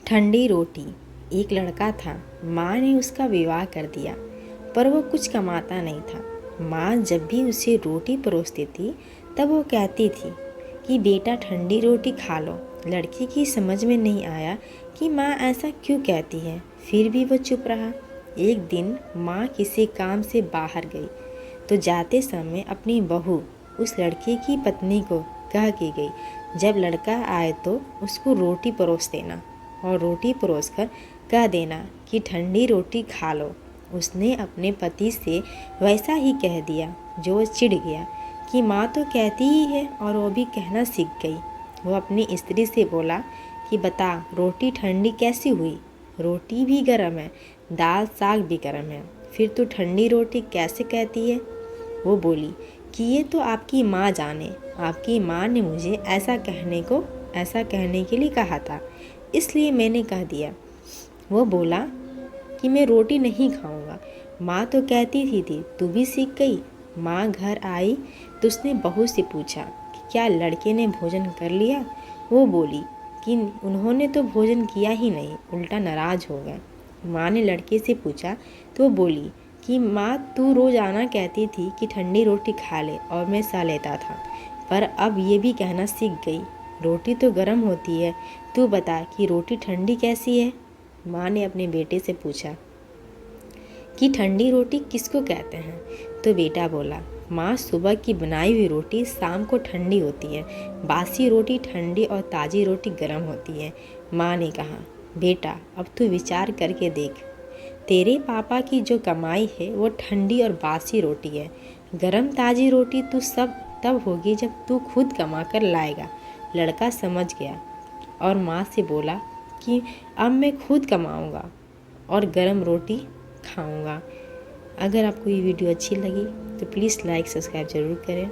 ठंडी रोटी। एक लड़का था, माँ ने उसका विवाह कर दिया, पर वो कुछ कमाता नहीं था। माँ जब भी उसे रोटी परोसती थी तब वो कहती थी कि बेटा ठंडी रोटी खा लो। लड़के की समझ में नहीं आया कि माँ ऐसा क्यों कहती है, फिर भी वो चुप रहा। एक दिन माँ किसी काम से बाहर गई तो जाते समय अपनी बहू उस लड़के की पत्नी को कह के गई, जब लड़का आए तो उसको रोटी परोस देना और रोटी परोसकर कह देना कि ठंडी रोटी खा लो। उसने अपने पति से वैसा ही कह दिया जो वो चिढ़ गया कि माँ तो कहती ही है और वो भी कहना सीख गई। वो अपनी स्त्री से बोला कि बता रोटी ठंडी कैसी हुई, रोटी भी गर्म है, दाल साग भी गर्म है, फिर तू ठंडी रोटी कैसे कहती है। वो बोली कि ये तो आपकी माँ जाने, आपकी माँ ने मुझे ऐसा कहने के लिए कहा था, इसलिए मैंने कह दिया। वो बोला कि मैं रोटी नहीं खाऊंगा, माँ तो कहती थी तू भी सीख गई। माँ घर आई तो उसने बहू से पूछा कि क्या लड़के ने भोजन कर लिया। वो बोली कि उन्होंने तो भोजन किया ही नहीं, उल्टा नाराज़ हो गए। माँ ने लड़के से पूछा तो वो बोली कि माँ तू रोज़ाना कहती थी कि ठंडी रोटी खा ले और मैं सह लेता था, पर अब ये भी कहना सीख गई, रोटी तो गर्म होती है, तू बता कि रोटी ठंडी कैसी है। माँ ने अपने बेटे से पूछा कि ठंडी रोटी किसको कहते हैं, तो बेटा बोला माँ सुबह की बनाई हुई रोटी शाम को ठंडी होती है, बासी रोटी ठंडी और ताज़ी रोटी गर्म होती है। माँ ने कहा बेटा अब तू विचार करके देख, तेरे पापा की जो कमाई है वो ठंडी और बासी रोटी है, गरम ताज़ी रोटी तू सब तब होगी जब तू खुद कमा कर लाएगा। लड़का समझ गया और माँ से बोला कि अब मैं खुद कमाऊँगा और गरम रोटी खाऊँगा। अगर आपको ये वीडियो अच्छी लगी तो प्लीज़ लाइक सब्सक्राइब ज़रूर करें।